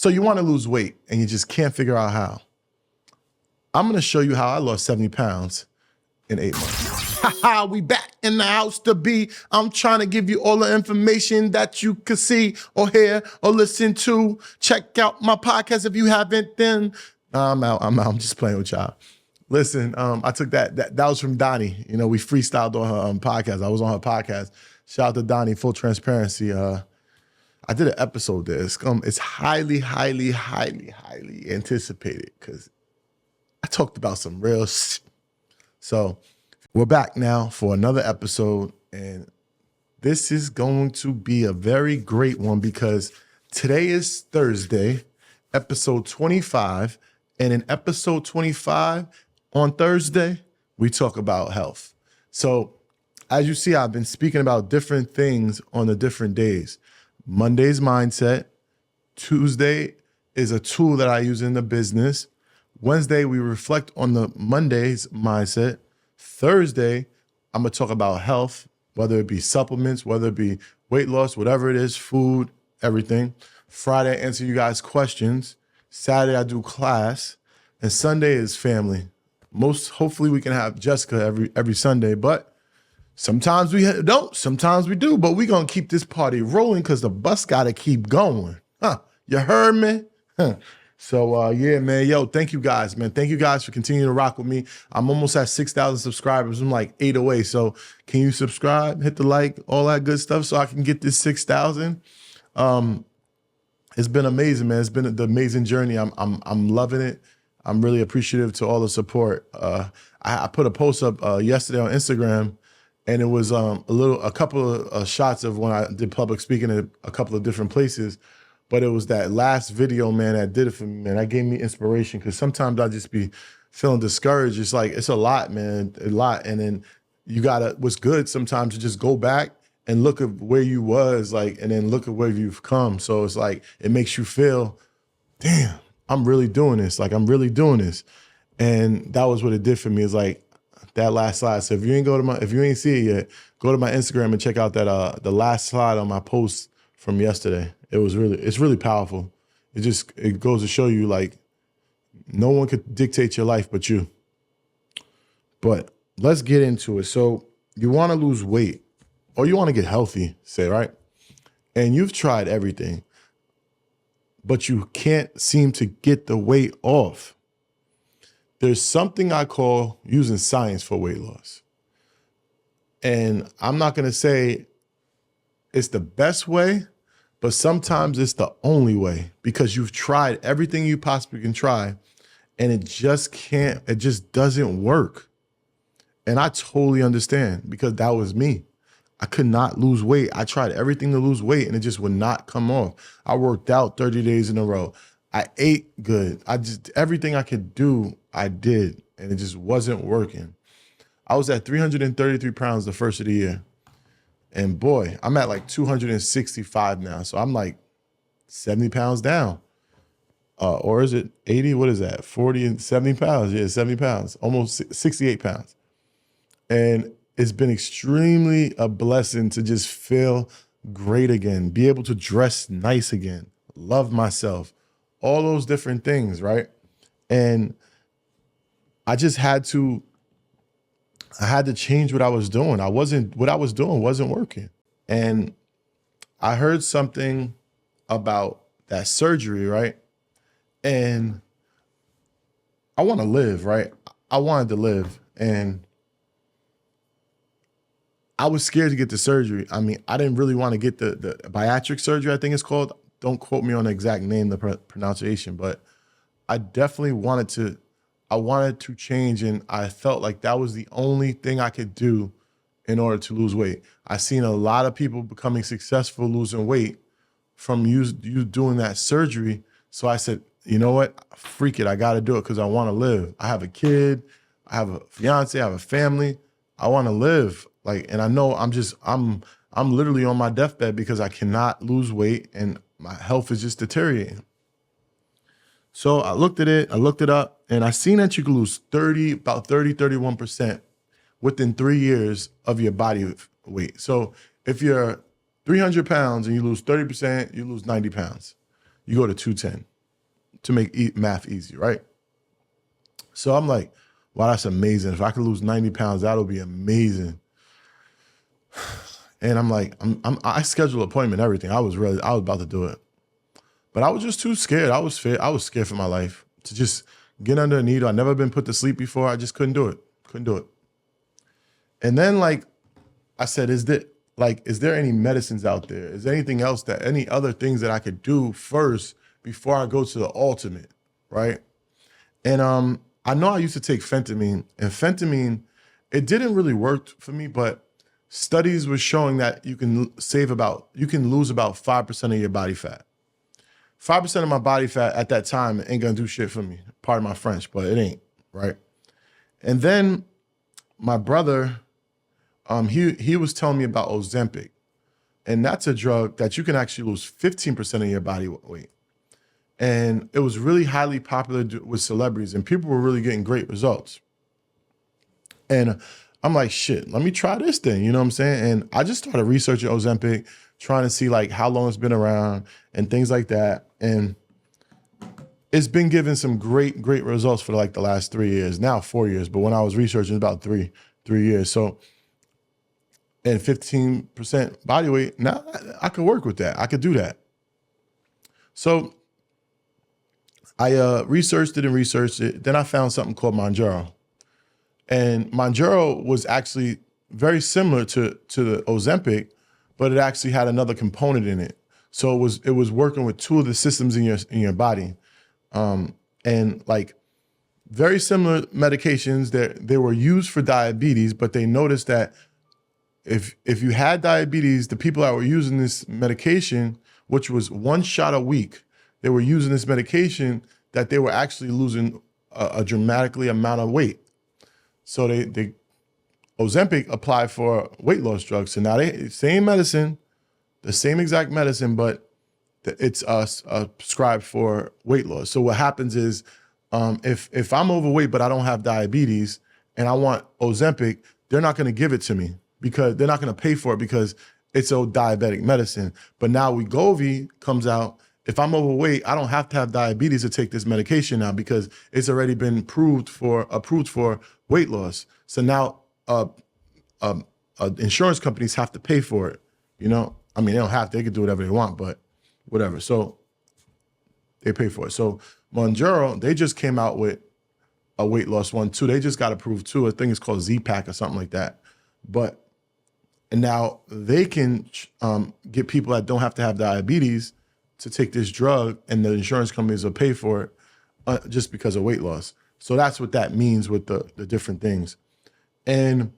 So you want to lose weight and you just can't figure out how. I'm going to show you how I lost 70 pounds in 8 months. We back in the house to be. I'm trying to give you all the information that you can see or hear or listen to. Check out my podcast if you haven't, then I'm out. I'm just playing with y'all. Listen, I took that was from Donnie. You know, we freestyled on her podcast. I was on her podcast. Shout out to Donnie, full transparency. I did an episode there. It's highly, highly, highly, highly anticipated because I talked about some real shit. So we're back now for another episode, and this is going to be a very great one because today is Thursday, episode 25, and in episode 25 on Thursday, we talk about health. So as you see, I've been speaking about different things on the different days. Monday's mindset. Tuesday is a tool that I use in the business. Wednesday, we reflect on the Monday's mindset. Thursday, I'm going to talk about health, whether it be supplements, whether it be weight loss, whatever it is, food, everything. Friday, I answer you guys' questions. Saturday, I do class. And Sunday is family. Hopefully we can have Jessica every Sunday, but sometimes we don't, sometimes we do. But we're going to keep this party rolling because the bus got to keep going. You heard me? So, yeah, man. Yo, thank you guys, man. Thank you guys for continuing to rock with me. I'm almost at 6,000 subscribers. I'm like 8 away. So can you subscribe, hit the like, all that good stuff so I can get this 6,000? It's been amazing, man. It's been the amazing journey. I'm loving it. I'm really appreciative to all the support. I put a post up yesterday on Instagram, and it was a couple of shots of when I did public speaking at a couple of different places. But it was that last video, man, that did it for me, man. That gave me inspiration because sometimes I just be feeling discouraged. It's like, it's a lot, man, a lot. And then what's good sometimes to just go back and look at where you was, like, and then look at where you've come. So it's like, it makes you feel, damn, I'm really doing this. Like, I'm really doing this. And that was what it did for me. It's like that last slide. So if you ain't see it yet, go to my Instagram and check out that the last slide on my post from yesterday. It's really powerful. It goes to show you, like, no one could dictate your life but you. But let's get into it. So you want to lose weight or you want to get healthy, say, right? And you've tried everything, but you can't seem to get the weight off. There's something I call using science for weight loss. And I'm not going to say it's the best way, but sometimes it's the only way because you've tried everything you possibly can try and it just doesn't work. And I totally understand because that was me. I could not lose weight. I tried everything to lose weight and it just would not come off. I worked out 30 days in a row. I ate good. Everything I could do, I did, and it just wasn't working. I was at 333 pounds the first of the year. And boy, I'm at like 265 now. So I'm like 70 pounds down. Or is it 80? What is that? 40 and 70 pounds. Yeah, 70 pounds, almost 68 pounds. And it's been extremely a blessing to just feel great again, be able to dress nice again, love myself, all those different things, right? And I had to change what I was doing. What I was doing wasn't working. And I heard something about that surgery, right? And I want to live, right? I wanted to live. And I was scared to get the surgery. I mean, I didn't really want to get the bariatric surgery, I think it's called. Don't quote me on the exact name, the pronunciation, but I definitely wanted to change, and I felt like that was the only thing I could do in order to lose weight. I've seen a lot of people becoming successful losing weight from you doing that surgery. So I said, you know what? Freak it. I got to do it because I want to live. I have a kid. I have a fiance. I have a family. I want to live. Like, and I know I'm literally on my deathbed because I cannot lose weight and my health is just deteriorating. So I looked at it, I looked it up, and I seen that you can lose 31% within 3 years of your body weight. So if you're 300 pounds and you lose 30%, you lose 90 pounds. you go to 210 to make math easy, right? So I'm like, wow, that's amazing. If I could lose 90 pounds, that'll be amazing. And I'm like, I scheduled an appointment, everything. I was about to do it. But I was just too scared. I was scared for my life to just get under a needle. I'd never been put to sleep before. I just couldn't do it. Couldn't do it. And then like I said, is there any medicines out there? Is there anything else any other things that I could do first before I go to the ultimate, right? And I know I used to take phentermine, and phentermine, it didn't really work for me, but studies were showing that you can lose about 5% of your body fat. 5% of my body fat at that time ain't gonna do shit for me. Pardon my French, but it ain't, right? And then my brother, he was telling me about Ozempic, and that's a drug that you can actually lose 15% of your body weight. And it was really highly popular with celebrities, and people were really getting great results. And I'm like, shit, let me try this thing, you know what I'm saying? And I just started researching Ozempic, trying to see like how long it's been around and things like that. And it's been giving some great results for like the last 3 years, now 4 years. But when I was researching, about three years. So, and 15% body weight, now I could work with that. I could do that. So I researched it. Then I found something called Mounjaro. And Mounjaro was actually very similar to the Ozempic, but it actually had another component in it. So it was working with two of the systems in your body. And like very similar medications that they were used for diabetes, but they noticed that if you had diabetes, the people that were using this medication, which was 1 shot a week, they were using this medication that they were actually losing a dramatically amount of weight. So they Ozempic applied for weight loss drugs. So now same medicine, the same exact medicine, but it's prescribed for weight loss. So what happens is if I'm overweight but I don't have diabetes and I want Ozempic, they're not going to give it to me because they're not going to pay for it because it's a diabetic medicine. But now Wegovy comes out. If I'm overweight, I don't have to have diabetes to take this medication now because it's already been approved for weight loss. So now insurance companies have to pay for it. You know, I mean, they don't have to, they can do whatever they want, but whatever. So they pay for it. So Mounjaro, they just came out with a weight loss one too. They just got approved too. I think it's called Z-Pack or something like that. And now they can get people that don't have to have diabetes to take this drug, and the insurance companies will pay for it just because of weight loss. So that's what that means with the different things. And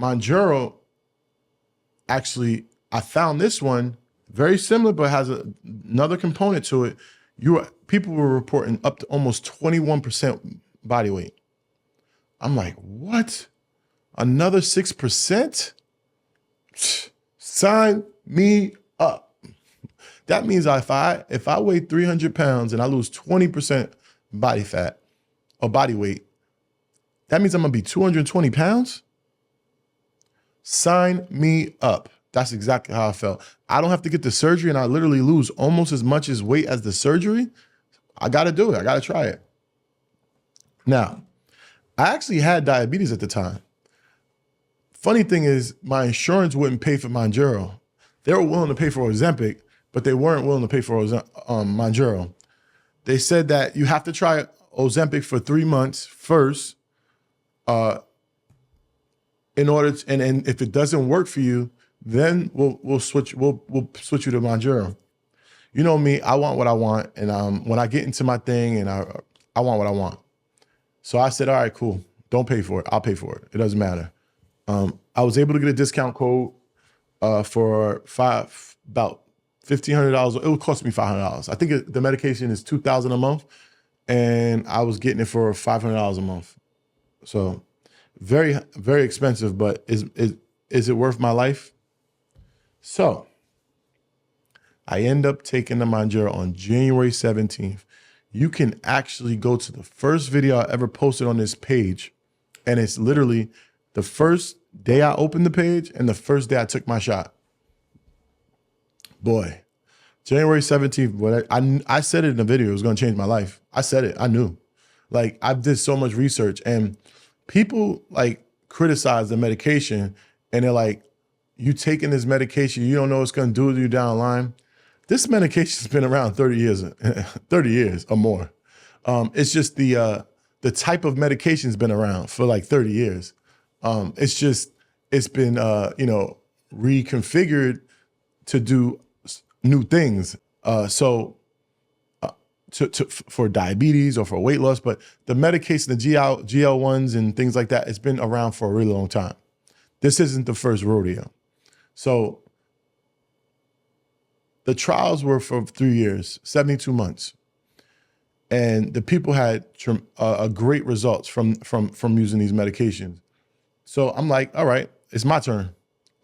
Mounjaro, actually, I found this one very similar, but has another component to it. People were reporting up to almost 21% body weight. I'm like, what? Another 6%? Sign me up. That means if I weigh 300 pounds and I lose 20% body fat or body weight, that means I'm gonna be 220 pounds? Sign me up. That's exactly how I felt. I don't have to get the surgery and I literally lose almost as much as weight as the surgery. I gotta do it, I gotta try it. Now, I actually had diabetes at the time. Funny thing is, my insurance wouldn't pay for Mounjaro. They were willing to pay for Ozempic, but they weren't willing to pay for Mounjaro. They said that you have to try Ozempic for 3 months first, in order to, and if it doesn't work for you, then we'll switch you to Mounjaro. You know me, I want what I want, and when I get into my thing, and I want what I want. So I said, all right, cool. Don't pay for it. I'll pay for it. It doesn't matter. I was able to get a discount code for about $1,500. It would cost me $500. I think the medication is $2,000 a month, and I was getting it for $500 a month. So very, very expensive, but is it worth my life? So I end up taking the Mounjaro on January 17th. You can actually go to the first video I ever posted on this page, and it's literally the first day I opened the page and the first day I took my shot. Boy, January 17th, what I said it in the video, it was going to change my life. I said it, I knew. Like, I did so much research, and people like criticize the medication, and they're like, you taking this medication, you don't know what's going to do to you down the line. This medication's been around 30 years, 30 years or more. It's just the type of medication's been around for like 30 years. It's been, reconfigured to do new things. For diabetes or for weight loss, but the medication, the GL1s and things like that, it's been around for a really long time. This isn't the first rodeo. So the trials were for 3 years, 72 months. And the people had a great results from using these medications. So I'm like, all right, it's my turn.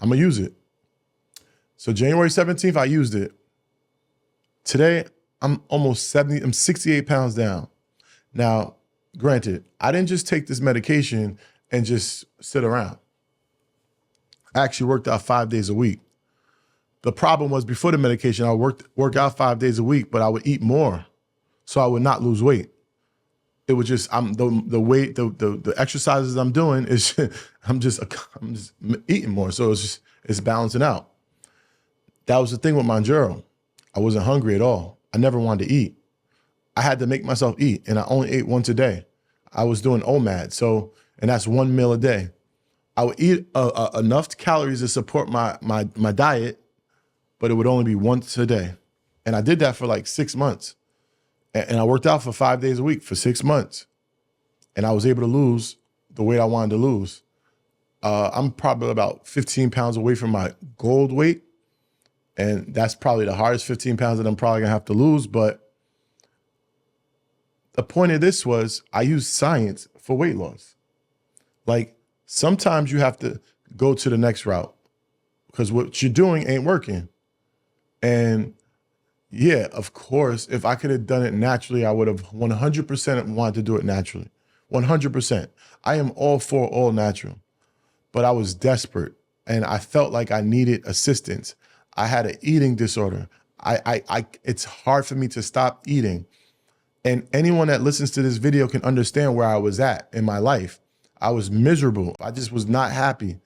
I'm gonna use it. So January 17th, I used it. Today, I'm almost 70, I'm 68 pounds down. Now, granted, I didn't just take this medication and just sit around. I actually worked out 5 days a week. The problem was before the medication, I work out 5 days a week, but I would eat more, so I would not lose weight. It was just the exercises I'm doing is I'm just eating more, so it's balancing out. That was the thing with Mounjaro. I wasn't hungry at all. I never wanted to eat. I had to make myself eat, and I only ate once a day. I was doing OMAD, and that's 1 meal a day. I would eat enough calories to support my diet, but it would only be once a day. And I did that for like 6 months. And I worked out for 5 days a week for 6 months. And I was able to lose the weight I wanted to lose. I'm probably about 15 pounds away from my gold weight. And that's probably the hardest 15 pounds that I'm probably gonna have to lose. But the point of this was I used science for weight loss. Like, sometimes you have to go to the next route because what you're doing ain't working. And yeah, of course, if I could have done it naturally, I would have 100% wanted to do it naturally. 100%. I am all for all natural, but I was desperate and I felt like I needed assistance. I had an eating disorder. It's hard for me to stop eating. And anyone that listens to this video can understand where I was at in my life. I was miserable. I just was not happy.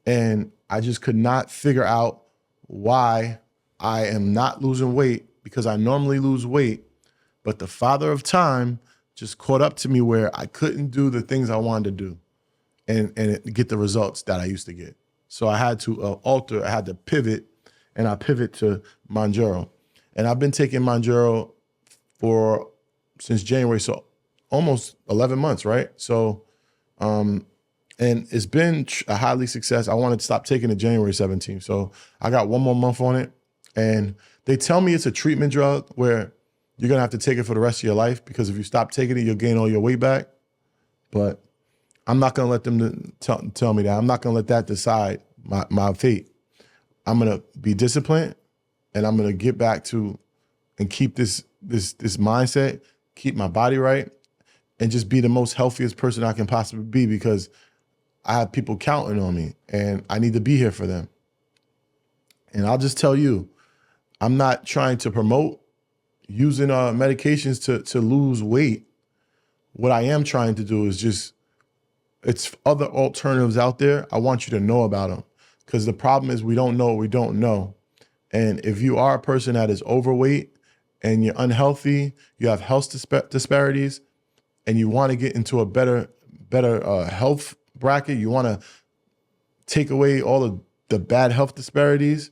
And I just could not figure out why I am not losing weight, because I normally lose weight, but the Father of Time just caught up to me where I couldn't do the things I wanted to do and get the results that I used to get. So I had to I had to pivot, and I pivot to Mounjaro. And I've been taking Mounjaro since January, so almost 11 months, right? So, and it's been a highly success. I wanted to stop taking it January 17th. So I got 1 more month on it. And they tell me it's a treatment drug where you're gonna have to take it for the rest of your life, because if you stop taking it, you'll gain all your weight back. But I'm not gonna let them tell me that. I'm not gonna let that decide my fate. I'm gonna be disciplined, and I'm gonna get back to and keep this mindset, keep my body right, and just be the most healthiest person I can possibly be, because I have people counting on me and I need to be here for them. And I'll just tell you, I'm not trying to promote using medications to lose weight. What I am trying to do is it's other alternatives out there. I want you to know about them, because the problem is we don't know what we don't know. And if you are a person that is overweight and you're unhealthy, you have health disparities, and you want to get into a better health bracket, you want to take away all of the bad health disparities,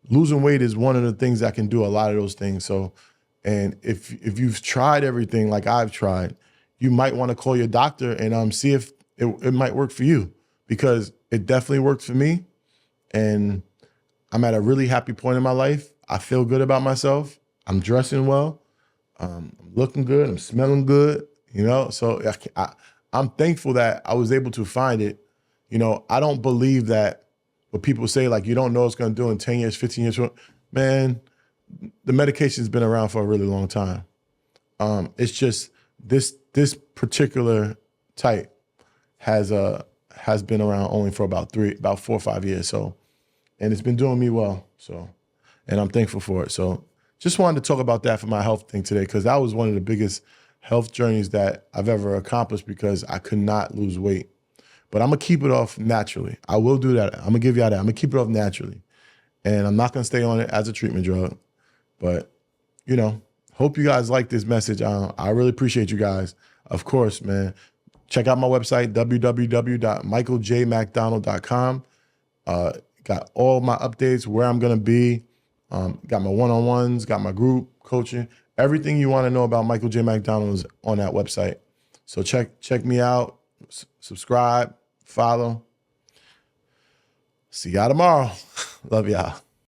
losing weight is one of the things that can do a lot of those things. So, and if you've tried everything like I've tried, you might want to call your doctor and see if it might work for you, because it definitely worked for me. And I'm at a really happy point in my life. I feel good about myself. I'm dressing well. I'm looking good. I'm smelling good. So I'm thankful that I was able to find it. I don't believe that what people say, like, you don't know what it's going to do in 10 years, 15 years. Man, the medication's been around for a really long time. It's just this particular type has been around only for about 4 or 5 years. So, and it's been doing me well. So and I'm thankful for it. So just wanted to talk about that for my health thing today, because that was one of the biggest health journeys that I've ever accomplished, because I could not lose weight. But I'm going to keep it off naturally. I will do that. I'm going to give y'all that. I'm going to keep it off naturally. And I'm not going to stay on it as a treatment drug. But, you know, hope you guys like this message. I really appreciate you guys. Of course, man. Check out my website, www.michaeljmcdonald.com. Got all my updates, where I'm going to be. Got my one-on-ones, got my group coaching. Everything you want to know about Michael J. McDonald is on that website. So check me out, subscribe, follow. See y'all tomorrow. Love y'all.